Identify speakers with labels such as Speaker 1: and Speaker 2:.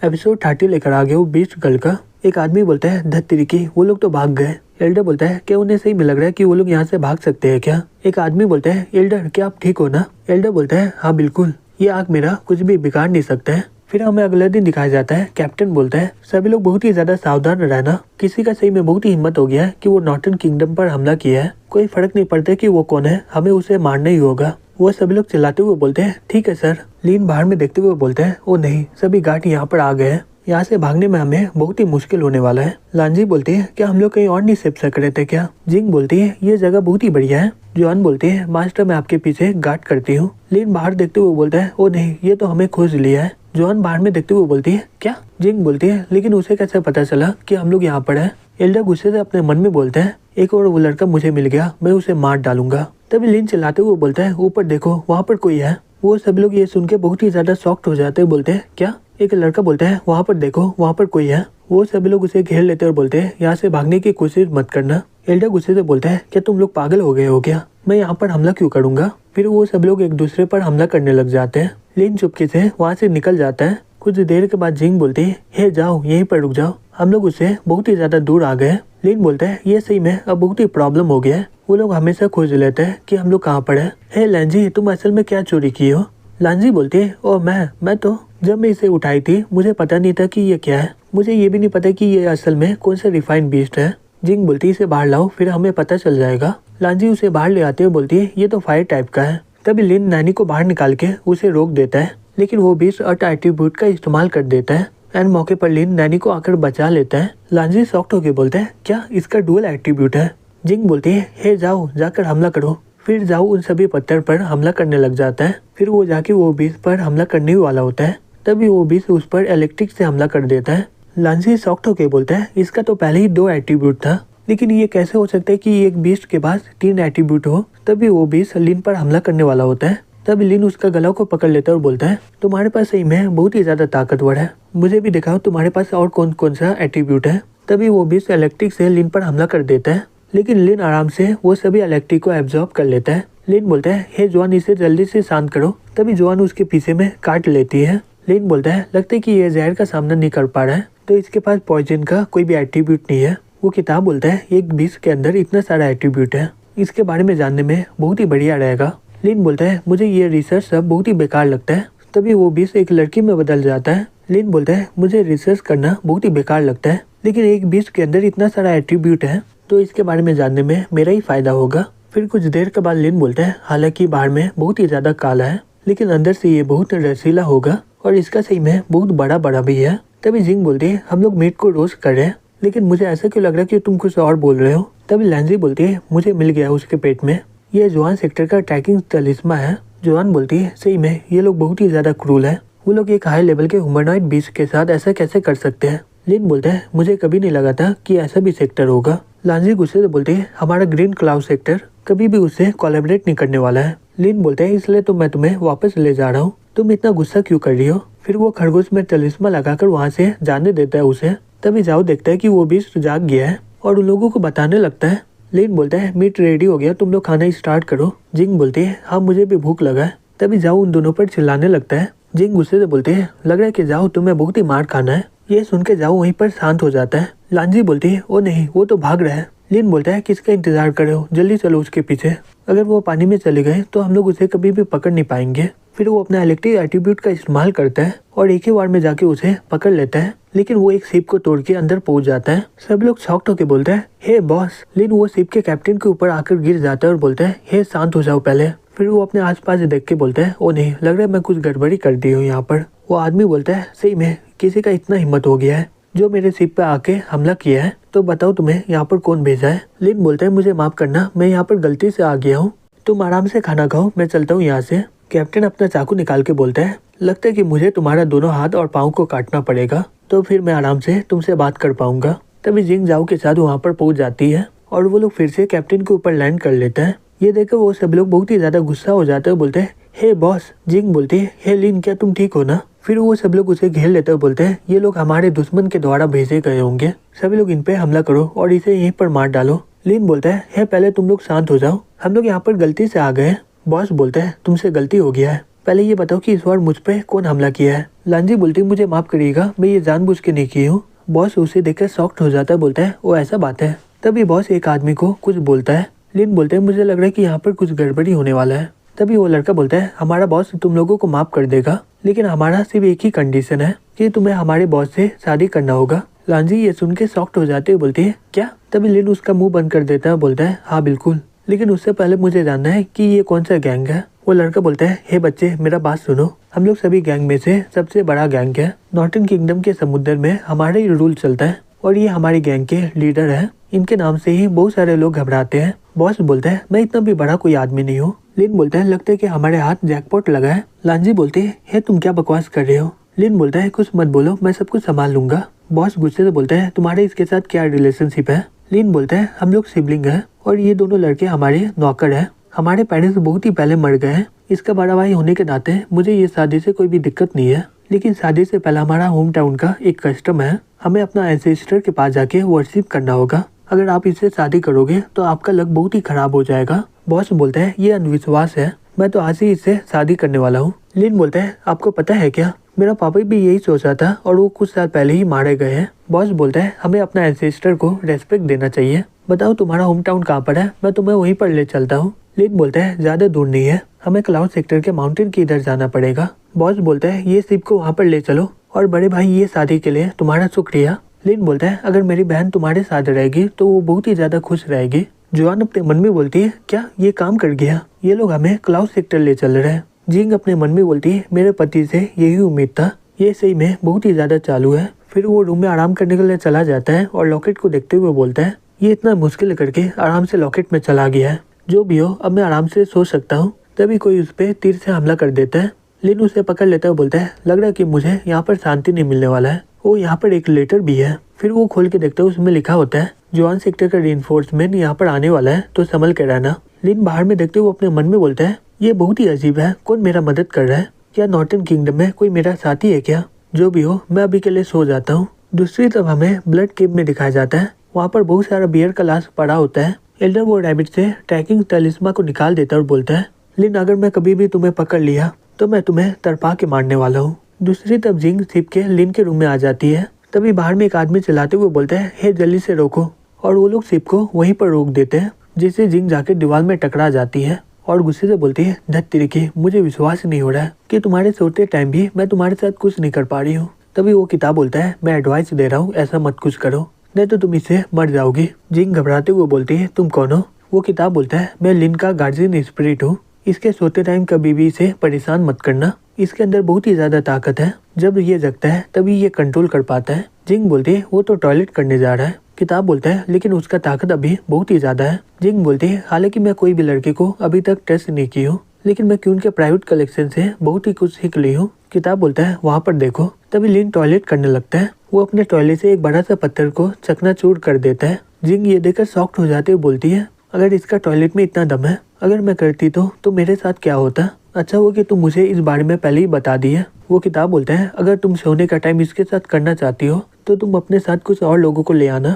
Speaker 1: Episode 30 लेकर आ गए वो बीस्ट गर्ल का। एक आदमी बोलता है धत्तरी की, वो लोग तो भाग गए। एल्डर बोलता है क्या उन्हें सही में लग रहा है कि वो लोग यहाँ से भाग सकते हैं क्या? एक आदमी बोलता है एल्डर क्या आप ठीक हो ना? एल्डर बोलता है हाँ बिल्कुल, ये आग मेरा कुछ भी बिगाड़ नहीं सकता है। फिर हमें अगले दिन दिखाया जाता है कैप्टन बोलता है सभी लोग बहुत ही ज्यादा सावधान रहना। किसी का सही में बहुत ही हिम्मत हो गया है कि वो नॉर्टन किंगडम पर हमला किया है। कोई फर्क नहीं पड़ता कि वो कौन है, हमें उसे मारना ही होगा। वो सभी लोग चिल्लाते हुए बोलते हैं ठीक है सर। लीन बाहर में देखते हुए बोलते हैं ओ नहीं, सभी गार्ड यहाँ पर आ गए हैं, यहाँ से भागने में हमें बहुत ही मुश्किल होने वाला है। लांजी बोलती है क्या हम लोग कहीं और नहीं छिप सक रहे थे क्या? जिंग बोलती है ये जगह बहुत ही बढ़िया है। जॉन बोलती है मास्टर मैं आपके पीछे गार्ड करती हूँ। लीन बाहर देखते हुए बोलता है ओ नहीं, ये तो हमें खोज लिया है। जॉन बाहर में देखते हुए बोलती है क्या? जिंग बोलती है लेकिन उसे कैसे पता चला कि हम लोग यहाँ पर है? एल्डर गुस्से से अपने मन में बोलते हैं एक और वो लड़का मुझे मिल गया, मैं उसे मार डालूंगा। तभी लिन चिल्लाते हुए बोलता है ऊपर देखो वहाँ पर कोई है। वो सभी लोग ये सुन के बहुत ही ज्यादा शॉक्ड हो जाते हैं, बोलते हैं क्या? एक लड़का बोलता है वहाँ पर देखो वहाँ पर कोई है। वो सभी लोग उसे घेर लेते और बोलते हैं यहाँ से भागने की कोशिश मत करना। एल्डर गुस्से से बोलता है क्या तुम लोग पागल हो गए हो क्या? मैं यहाँ पर हमला क्यों करूंगा? फिर वो सब लोग एक दूसरे पर हमला करने लग जाते हैं। लिन चुपके से वहाँ से निकल जाता है। कुछ देर के बाद जिंग बोलती है हे जाओ यहीं पर रुक जाओ, हम लोग उससे बहुत ही ज्यादा दूर आ गए। लिन बोलता है ये सही में अब बहुत ही प्रॉब्लम हो गया है, वो लोग हमेशा खोज लेते हैं कि हम लोग कहाँ पर है। हे लैंजी तुम असल में क्या चोरी की हो? लांजी बोलती है ओ मैं तो जब मैं इसे उठाई थी मुझे पता नहीं था कि ये क्या है, मुझे ये भी नहीं पता कि ये असल में कौन सा रिफाइंड बीस्ट है। जिंग बोलती है इसे बाहर लाओ फिर हमें पता चल जाएगा। लांजी उसे बाहर ले आते हुए बोलती है ये तो फायर टाइप का है। तभी लिन नैनी को बाहर निकाल के उसे रोक देता है, लेकिन वो बीस्ट अर्थ एट्रीब्यूट का इस्तेमाल कर देता है। एंड मौके पर लिन नैनी को आकर बचा लेता है। लांजी शॉक्ड होकर बोलते हैं क्या इसका डुअल एट्रीब्यूट है? जिंग बोलती है हे जाओ जाकर हमला करो। फिर जाओ उन सभी पत्थर पर हमला करने लग जाता है। फिर वो जाके वो बीस्ट पर हमला करने वाला होता है, तभी वो बीस्ट उस पर इलेक्ट्रिक से हमला कर देता है। लांजी शॉक्ड होकर बोलता है इसका तो पहले ही 2 एट्रीब्यूट था, लेकिन ये कैसे हो सकता है कि एक बीस्ट के पास 3 एट्रीब्यूट हो? तभी वो बीस्ट लिन पर हमला करने वाला होता है। तभी लिन उसका गला को पकड़ लेता है और बोलता है तुम्हारे पास सही में बहुत ही ज्यादा ताकतवर है, मुझे भी दिखाओ तुम्हारे पास और कौन कौन सा एट्रीब्यूट है। तभी वो बीस्ट इलेक्ट्रिक से लिन पर हमला कर देता है, लेकिन लिन आराम से वो सभी इलेक्ट्रिक को एब्जॉर्ब कर लेता है। लिन बोलता है हे जॉन इसे जल्दी से शांत करो। तभी जॉन उसके पीछे में काट लेती है। लिन बोलता है लगता है कि ये जहर का सामना नहीं कर पा रहा है, तो इसके पास पॉइजन का कोई भी एट्रीब्यूट नहीं है। वो किताब बोलता है एक बीस्ट के अंदर इतना सारा एट्रीब्यूट है, इसके बारे में जानने में बहुत ही बढ़िया रहेगा। लिन बोलता है मुझे ये रिसर्च सब बहुत ही बेकार लगता है। तभी वो बीस्ट एक लड़की में बदल जाता है। लिन बोलता है मुझे रिसर्च करना बहुत ही बेकार लगता है, लेकिन एक बीस्ट के अंदर इतना सारा एट्रीब्यूट है तो इसके बारे में जानने में मेरा ही फायदा होगा। फिर कुछ देर के बाद लिन बोलता है हालांकि बाहर में बहुत ही ज्यादा काला है, लेकिन अंदर से ये बहुत रसीला होगा और इसका सही में बहुत बड़ा बड़ा भी है। तभी जिंग बोलती है हम लोग मीट को रोस्ट कर रहे हैं, लेकिन मुझे ऐसा क्यों लग रहा है कि तुम कुछ और बोल रहे हो? तभी लैंजी बोलती है मुझे मिल गया उसके पेट में, ये जोआन सेक्टर का ट्रैकिंग तलिस्मा है। जोआन बोलती है सही में ये लोग बहुत ही ज्यादा क्रूल है, वो लोग एक हाई लेवल के ह्यूमनॉइड बीस्ट के साथ ऐसा कैसे कर सकते हैं? लिन बोलता है मुझे कभी नहीं लगा था कि ऐसा भी सेक्टर होगा। लांजी गुस्से से बोलती है हमारा ग्रीन क्लाउड सेक्टर कभी भी उससे कोलैबोरेट नहीं करने वाला है। लिन बोलते हैं इसलिए तो मैं तुम्हें वापस ले जा रहा हूँ, तुम इतना गुस्सा क्यों कर रही हो? फिर वो खरगोश में तलिस्मा लगाकर वहाँ से जाने देता है उसे। तभी जाओ देखता है कि वो बीस्ट जाग गया है और उन लोगों को बताने लगता है। लिन बोलता है मीट रेडी हो गया, तुम लोग खाना स्टार्ट करो। जिंग बोलती है हाँ मुझे भी भूख लगा है। तभी जाओ उन दोनों पर चिल्लाने लगता है। जिंग गुस्से से बोलते हैं लग रहा है कि जाओ तुम्हें बहुत ही मार खाना है। ये सुन के जाओ वहीं पर शांत हो जाता है। लांजी बोलती है ओ नहीं वो तो भाग रहा है। लिन बोलता है किसका इंतजार कर रहे हो, जल्दी चलो उसके पीछे, अगर वो पानी में चले गए तो हम लोग उसे कभी भी पकड़ नहीं पाएंगे। फिर वो अपना इलेक्ट्रिक एट्रीब्यूट का इस्तेमाल करता है और एक ही बार में जाके उसे पकड़ लेता है, लेकिन वो एक शिप को तोड़ के अंदर पहुंच जाता है। सब लोग शॉक्ड होकर बोलते हैं हे बॉस। लिन वो शिप के कैप्टन के ऊपर आकर गिर जाता है और बोलता है हे शांत हो जाओ पहले। फिर वो अपने आसपास देख के बोलता है ओ नहीं, लग रहा है मैं कुछ गड़बड़ी कर दी हूँ यहाँ पर। वो आदमी बोलता है सही में किसी का इतना हिम्मत हो गया है जो मेरे शिप पे आके हमला किया है, तो बताओ तुम्हें यहाँ पर कौन भेजा है? लिन बोलता है मुझे माफ करना, मैं यहाँ पर गलती से आ गया हूँ, तुम आराम से खाना खाओ, मैं चलता हूँ यहाँ से। कैप्टन अपना चाकू निकाल के बोलता है लगता है कि मुझे तुम्हारा दोनों हाथ और पाँव को काटना पड़ेगा, तो फिर मैं आराम से तुमसे बात कर पाऊंगा। तभी जिंग जाओ के साथ वहाँ पर पहुँच जाती है और वो लोग फिर से कैप्टन के ऊपर लैंड कर लेते हैं। ये देखकर वो सब लोग बहुत ही ज्यादा गुस्सा हो जाते हैं, बोलते हैं हे बॉस। जिंग बोलती है हे लिन क्या तुम ठीक हो ना? फिर वो सब लोग उसे घेर लेते हुए बोलते हैं ये लोग हमारे दुश्मन के द्वारा भेजे गए होंगे, सभी लोग इन पे हमला करो और इसे यहीं पर मार डालो। लिन बोलता है पहले तुम लोग शांत हो जाओ, हम लोग यहाँ पर गलती से आ गए। बॉस बोलता है तुमसे गलती हो गया है, पहले ये बताओ कि इस बार मुझ पे कौन हमला किया है। लांजी बोलती मुझे माफ करिएगा, मैं ये जानबूझ के नहीं की हूँ। बॉस उसे देखकर शॉक्ड हो जाता है, बोलता है वो ऐसा बात है। तभी बॉस एक आदमी को कुछ बोलता है। लिन बोलते हैं मुझे लग रहा है कि यहाँ पर कुछ गड़बड़ी होने वाला है। तभी वो लड़का बोलता है हमारा बॉस तुम लोगों को माफ कर देगा, लेकिन हमारा सिर्फ एक ही कंडीशन है कि तुम्हें हमारे बॉस से शादी करना होगा। लांजी ये सुन के शॉक्ड हो जाते हुए बोलती है क्या? तभी लिन उसका मुंह बंद कर देता है, बोलता है हाँ बिल्कुल, लेकिन उससे पहले मुझे जानना है कि ये कौन सा गैंग है। वो लड़का बोलता है हे बच्चे मेरा बात सुनो, हम लोग सभी गैंग में से सबसे बड़ा गैंग है। नॉर्टन किंगडम के समुद्र में हमारा ही रूल चलता है और ये हमारी गैंग के लीडर है। इनके नाम से ही बहुत सारे लोग घबराते हैं। बॉस बोलता है मैं इतना भी बड़ा कोई आदमी नहीं हूँ। लिन बोलता है लगता है कि हमारे हाथ जैकपॉट लगा है। लांजी बोलती है तुम क्या बकवास कर रहे हो। लिन बोलता है कुछ मत बोलो, मैं सब कुछ संभाल लूंगा। बॉस गुस्से से बोलता है तुम्हारे इसके साथ क्या रिलेशनशिप है। लिन बोलता है हम लोग सिबलिंग है और ये दोनों लड़के हमारे नौकर है। हमारे पेरेंट्स बहुत ही पहले मर गए हैं। इसका बड़ा भाई होने के नाते मुझे ये शादी से कोई भी दिक्कत नहीं है, लेकिन शादी से पहले हमारा होम टाउन का एक कस्टम है, हमें अपना एंसेस्टर के पास जाके वर्शिप करना होगा। अगर आप इससे शादी करोगे तो आपका लक बहुत ही खराब हो जाएगा। बॉस बोलता है ये अंधविश्वास है, मैं तो आज ही इससे शादी करने वाला हूँ। लिन बोलता है आपको पता है क्या, मेरा पापा भी यही सोचा था और वो कुछ साल पहले ही मारे गए हैं। बॉस बोलता है हमें अपना एंसेस्टर को रेस्पेक्ट देना चाहिए। बताओ तुम्हारा होम टाउन कहाँ पर है, मैं तुम्हें वहीं पर ले चलता हूँ। लिन बोलता है ज्यादा दूर नहीं है, हमें क्लाउड सेक्टर के माउंटेन की इधर जाना पड़ेगा। बॉस बोलता है ये शिप को वहाँ पर ले चलो और बड़े भाई ये शादी के लिए तुम्हारा शुक्रिया। लिन बोलता है अगर मेरी बहन तुम्हारे साथ रहेगी तो वो बहुत ही ज्यादा खुश रहेगी। जोआन अपने मन में बोलती है क्या ये काम कर गया, ये लोग हमें क्लाउड सेक्टर ले चल रहे हैं। जिंग अपने मन में बोलती है मेरे पति से यही उम्मीद था, ये सही में बहुत ही ज्यादा चालू है। फिर वो रूम में आराम करने के लिए चला जाता है और लॉकेट को देखते हुए बोलता है ये इतना मुश्किल करके आराम से लॉकेट में चला गया है, जो भी हो अब मैं आराम से सो सकता हूँ। तभी कोई उस पर तीर से हमला कर देता है। लिन उसे पकड़ लेता है, बोलता है लग रहा है कि मुझे यहाँ पर शांति नहीं मिलने वाला है। वो यहाँ पर एक लेटर भी है। फिर वो खोल के देखता है, उसमें लिखा होता है जोआन सेक्टर का रीइंफोर्समेंट यहाँ पर आने वाला है तो संभल के रहना। लिन बाहर में देखते हुए अपने मन में बोलता है ये बहुत ही अजीब है, कौन मेरा मदद कर रहा है, क्या नॉर्टन किंगडम में कोई मेरा साथी है क्या। जो भी हो मैं अभी के लिए सो जाता हूँ। दूसरी तरफ हमें ब्लड केव में दिखाया जाता है, वहाँ पर बहुत सारा बियर का लाश पड़ा होता है। एल्डर वो रैबिट से ट्रैकिंग टैलिस्मा को निकाल देता है और बोलता है लिन अगर मैं कभी भी तुम्हें पकड़ लिया तो मैं तुम्हें तड़पा के मारने वाला हूँ। दूसरी तरफ जिंग शिप के लिन के रूम में आ जाती है। तभी बाहर में एक आदमी चिल्लाते हुए बोलता है हे जल्दी से रोको, और वो लोग शिप को वहीं पर रोक देते हैं, जिससे जिंग जाकर दीवार में टकरा जाती है और गुस्से से बोलती है धत तिरकी, मुझे विश्वास नहीं हो रहा है कि तुम्हारे सोते टाइम भी मैं तुम्हारे साथ कुछ नहीं कर पा रही हूँ। तभी वो किताब बोलता है मैं एडवाइस दे रहा हूँ ऐसा मत कुछ करो, नहीं तो तुम इससे मर जाओगी। जिंग घबराते हुए बोलती है तुम कौन हो। वो किताब बोलता है मैं लिन का गार्जियन स्पिरिट हूँ, इसके सोते टाइम कभी भी इसे परेशान मत करना, इसके अंदर बहुत ही ज्यादा ताकत है, जब ये जगता है तभी ये कंट्रोल कर पाता है। जिंग बोलती है वो तो टॉयलेट करने जा रहा है। किताब बोलता है लेकिन उसका ताकत अभी बहुत ही ज्यादा है। जिंग बोलती है हालांकि मैं कोई भी लड़के को अभी तक टेस्ट नहीं की हूँ, लेकिन मैं क्यून के प्राइवेट कलेक्शन से बहुत ही कुछ सीख ली हूँ। किताब बोलता है वहाँ पर देखो। तभी लिन टॉयलेट करने लगता है, वो अपने टॉयलेट से एक बड़ा सा पत्थर को चकनाचूर कर देता है। जिंग ये देखकर शॉक्ड हो जाते हुए बोलती है अगर इसका टॉयलेट में इतना दम है, अगर मैं करती तो मेरे साथ क्या होता। अच्छा वो कि तुम मुझे इस बारे में पहले ही बता दी है। वो किताब बोलता है अगर तुम सोने का टाइम इसके साथ करना चाहती हो तो तुम अपने साथ कुछ और लोगों को ले आना,